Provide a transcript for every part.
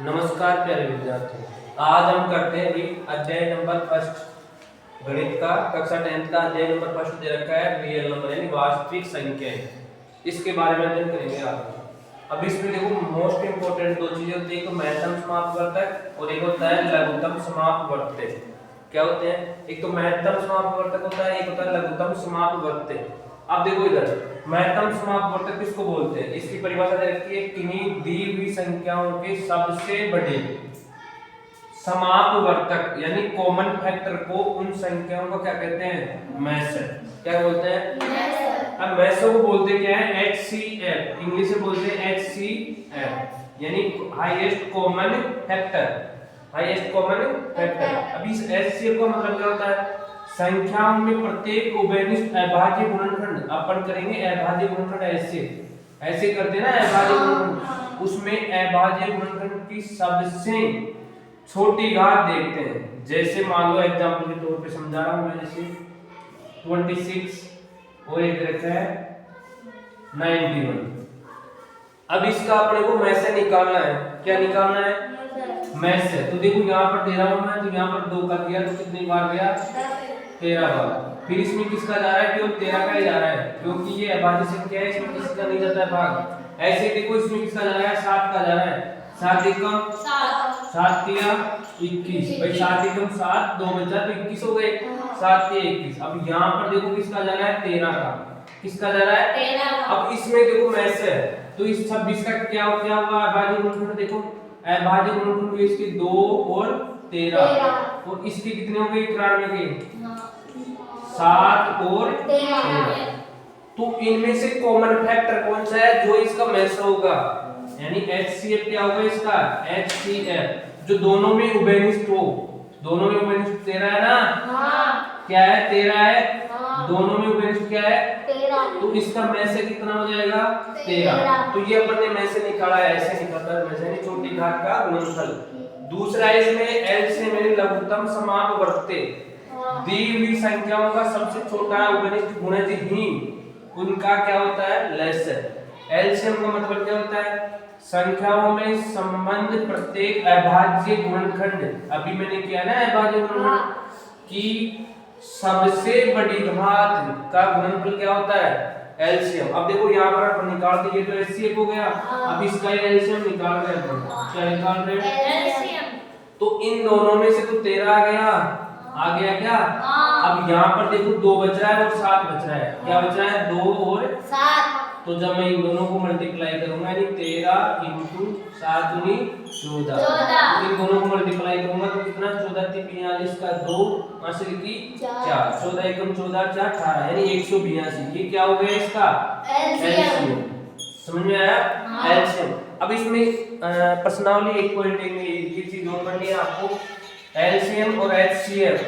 नमस्कार प्यारे विद्यार्थियों, आज हम करते हैं अभी अध्याय नंबर फर्स्ट गणित का कक्षा 10 का अध्याय नंबर फर्स्ट दे रखा है रियल नंबर यानी वास्तविक संख्याएं। इसके बारे में अध्ययन करेंगे आज। अब इसमें देखो मोस्ट इंपोर्टेंट दो चीजें होती है, एक तो महत्तम समापवर्तक और एक होता है लघुत्तम समापवर्तक। क्या होते हैं? एक तो महत्तम समापवर्तक होता है, एक होता है लघुत्तम समापवर्तक। अब देखो इधर महत्तम समापवर्तक किसको बोलते हैं? इसकी परिभाषा दे रखी है, किन्हीं दी हुई संख्याओं के सबसे बड़े समापवर्तक यानी कॉमन फैक्टर को उन संख्याओं को क्या कहते हैं? मैसर। क्या बोलते हैं? मैसर। अब मैसर को बोलते क्या है? HCF, इंग्लिश में बोलते हैं HCF यानी highest common factor, highest common factor. अब इस HCF का मतलब क्या होता है? संख्याओं में प्रत्येक उभयनिष्ठ अभाज्य गुणनखंड, अपन करेंगे अभाज्य गुणनखंड ऐसे करते हैं ना अभाज्य गुणनखंड, उसमें अभाज्य गुणनखंड की सबसे छोटी घात देखते हैं। जैसे मान लो एग्जांपल के तौर पे समझा रहा हूं मैं, जैसे 26 और एक रखा है 91। अब इसका अपने को मैसे निकालना है। क्या निकालना है? मैसे। तो देखो यहाँ पर दे रहा हूं मैं, तो यहाँ पर 2 का दिया तो कितनी बार गया? 13 बार। फिर इसमें किसका जा रहा है? केवल 13 का ही जा रहा है, क्योंकि ये अभाज्य संख्या है, इसमें किसी का नहीं जाता है भाग। ऐसे देखो इसमें किसका जा रहा है? 7 का जा रहा है। 7 एकम 7 तिया 21, भाई 7 एकम 7, 2 बचा तो 21 हो गए, 7 तिया 21। अब यहाँ पर देखो किसका जा रहा है? 13 का। किसका जा रहा है? 13। अब इसमें देखो मैसे है, तो इस 26 का क्या हुआ? अभाज्य गुणनखंड देखो, अभाज्य गुणनखंड हुए इसके 2 और 13 और इसके कितने हो गए? 93 के 7 और 13। तो इनमें से कॉमन फैक्टर कौन सा है जो इसका मैच होगा? यानी HCF क्या होगा इसका? HCF जो दोनों में उभयनिष्ठ हो, दोनों में उभयनिष्ठ 13 है ना? हाँ। क्या है? 13 है। हाँ। दोनों में उभयनिष्ठ क्या है? 13। तो इसका मैसे कितना हो जाएगा? 13। तो ये अपन ने मैसे निकाला है, ऐसे निकालता है मैसे यानी छोटी घात का गुणनफल। दूसरा इसमें LCM यानी लघुत्तम समापवर्तक, दी हुई संख्याओं का सबसे छोटा उभयनिष्ठ गुणज ही उनका क्या होता है? लेसर। एलसीएम का मतलब क्या होता है? संख्याओं में संबंध प्रत्येक अभाज्य गुणनखंड, अभी मैंने किया ना अभाज्य गुणनखंड की सबसे बड़ी घात का गुणनफल क्या होता है? एलसीएम। अब देखो यहाँ पर अपन निकाल दिए तो एचसीएफ हो गया। अब इसका एलसीएम निकाल रहे हैं, क्या निकाल रहे हैं? एलसीएम। तो इन दोनों में से तो 13 आ गया क्या? अब यहाँ पर देखो 2 बच रहा है और 7 बच रहा है। क्या बच रहा है? 2 और 7। तो जब मैं इन दोनों को मल्टीप्लाई करूंगा यानी 13 इंटू 7 दूनी 14, इन दोनों को मल्टीप्लाई करूंगा तो कितना? 14 × 42 का 2 माशरी की 4, 14 एकम 14 4 18 यानी 182। ये क्या हो गया इसका? एलसीएम। समझ में आया? एलसीएम। अब इसमें प्रश्नावली एक पॉइंट ये चीज और पढ़नी है आपको। एलसीएम और HCF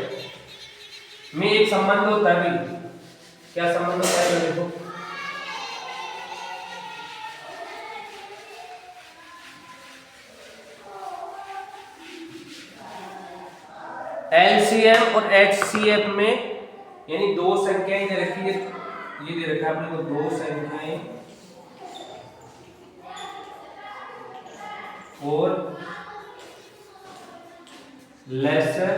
में एक संबंध होता है भी। क्या संबंध होता है? देखो LCM और HCF में यानी दो संख्याएं दे रखी है, ये दे रखा है अपने को, दो संख्याएं और लेसर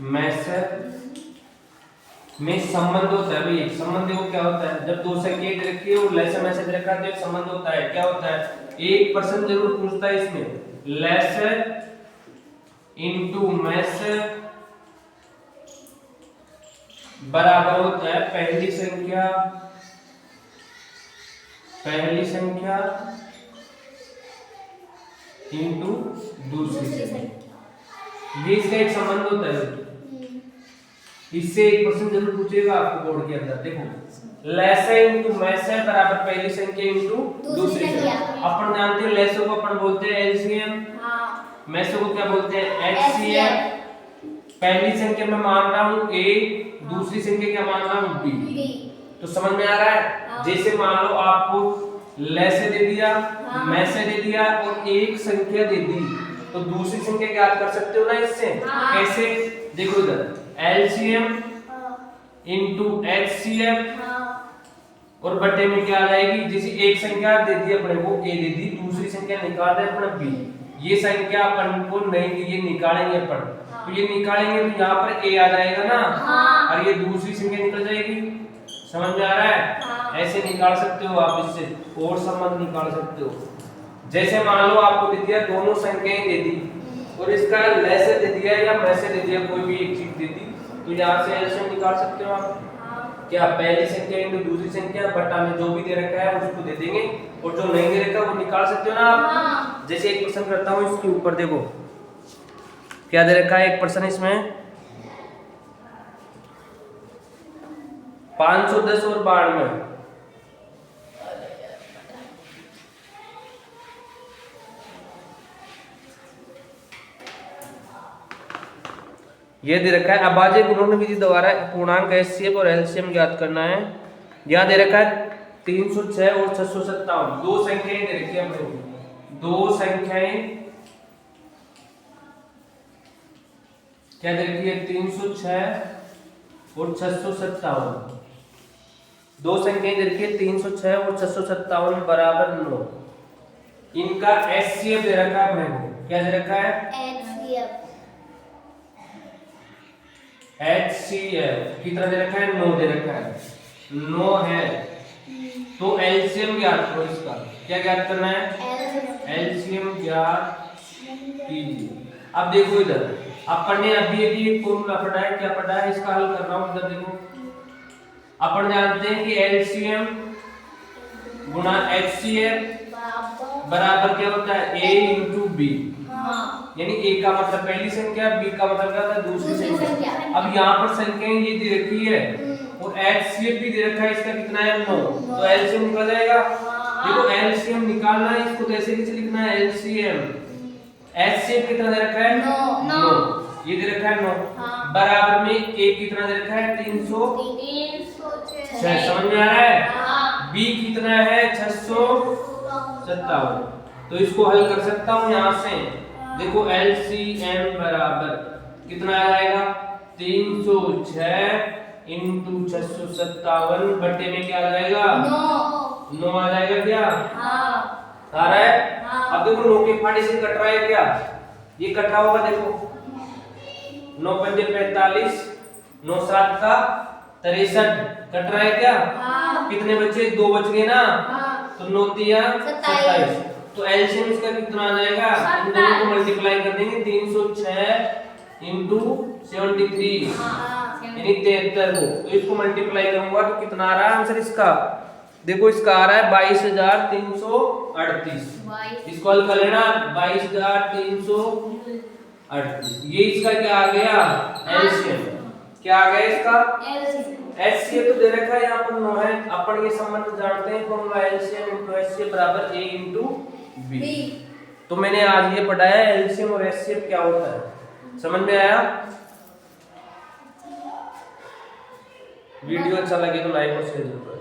मैसर में संबंध होता है। भाई एक संबंध देखो क्या होता है, जब दो संख्याएं दे रखी है और लेसर मैसर दे रखा है तो एक संबंध होता है। क्या होता है? एक प्रश्न जरूर पूछता है इसमें, लेसर इनटू मैसर बराबर होता है पहली संख्या इनटू दूसरी संख्या। ये इसका एक संबंध होता है। इससे एक प्रश्न जरूर पूछेगा आपको बोर्ड के अंदर। देखो लेसर इनटू मैसर बराबर पहली संख्या इनटू दूसरी संख्या। अपन जानते हैं लेसर को अपन बोलते हैं एलसीएम, मैसर को क्या बोलते हैं? HCF। पहली संख्या में मान रहा हूं A, दूसरी संख्या क्या मान रहा हूं B। तो समझ में आ रहा है? जैसे मान लो आपको लेसर दे दिया, मैसर दे दिया और एक संख्या दे दी, तो दूसरी संख्या ज्ञात कर सकते हो ना इससे। कैसे? देखो इधर LCM इनटू HCF और बटे में क्या आ जाएगी? जैसे एक संख्या दे दी अपने को A दे दी, दूसरी संख्या संख्या निकाल रहे हैं अपन बी, ये संख्या अपन को नहीं दी, ये निकालेंगे अपन। तो ये निकालेंगे तो यहाँ पर ए आ जाएगा ना, और ये दूसरी संख्या निकल जाएगी। समझ में आ रहा है? ऐसे निकाल सकते हो आप, इससे और संबंध निकाल सकते हो। जैसे मान लो आपको दे दिया दोनों संख्याएं दे दी और इसका लेसे दे दिया या मैसे दे दिया, कोई भी एक चीज दे दी, तो यहाँ से एलसीएम निकाल सकते हो आप। क्या पहली संख्या इनटू दूसरी संख्या बटा में जो भी दे रखा है उसको दे देंगे, और जो नहीं दे रखा वो निकाल सकते हो ना आप। जैसे एक क्वेश्चन करता हूँ, इसके ऊपर देखो क्या दे रखा है। एक पर्सन इसमें 510 और 92, ये दे रखा है। अभाज्य गुणन विधि द्वारा पूर्णांक एचसीएफ और एलसीएम ज्ञात करना है। यहाँ दे रखा है 306 और 657, दो संख्याएं दे रखी है हमने, दो संख्याएं क्या दे रखी है, 306 और 657, दो संख्याएं दे रखी है 306 और 657 बराबर 9। इनका एचसीएफ दे रखा है हमने, क्या दे रखा है, HCF कितना दे रखा है, 9 दे रखा है, 9 है। तो एलसीएम ज्ञात करो इसका। क्या ज्ञात करना है, एलसीएम ज्ञात कीजिए। अब देखो इधर अपन ने अभी एक फॉर्मूला पढ़ा है, क्या पढ़ा है, इसका हल कर रहा हूं। इधर देखो अपन जानते हैं कि एलसीएम गुणा HCF बराबर क्या होता है, A इंटू बी। यानी ए का मतलब पहली संख्या, बी का मतलब क्या होता है, दूसरी संख्या। अब यहाँ पर संख्याएं ये दे रखी है और HCF भी दे रखा है, इसका कितना है, 9, तो एलसीएम निकल जाएगा। देखो एलसीएम निकालना है, इसको तो ऐसे कैसे लिखना है, एलसीएम HCF कितना दे रखा है, 9, ये दे रखा है 9, बराबर में ए कितना दे रखा है, 306। समझ में आ रहा है? बी कितना है, 657। तो इसको हल कर सकता हूँ यहाँ से। देखो LCM बराबर कितना आ जाएगा, 306 इंटू 657 बटे में क्या आ जाएगा, 9 आ जाएगा। क्या आ रहा है? अब देखो 9 के फाड़े से कट रहा है, क्या ये कट रहा होगा। देखो 9 पंजे 45, 9 7 का 63 कट रहा है क्या। कितने बचे, 2 बच गए ना, तो 9 तिया 27। तो एलसीएम इसका कितना आ जाएगा, इन दोनों को मल्टीप्लाई कर देंगे, 306 इंटू 73 यानी 73 को, तो इसको मल्टीप्लाई करूंगा तो कितना आ रहा है आंसर इसका। देखो इसका आ रहा है 22,338। इसको हल कर लेना, 22,338। ये इसका क्या आ गया, एलसीएम। क्या आ गया इसका, HCF तो दे रखा है यहाँ पर 9 है। अपन ये संबंध जानते हैं, फॉर्मूला LCM इंटू HCF बराबर A इंटू B। तो मैंने आज ये पढ़ा है LCM और HCF क्या होता है, समझ में आया। वीडियो अच्छा लगे तो लाइक और शेयर जरूर।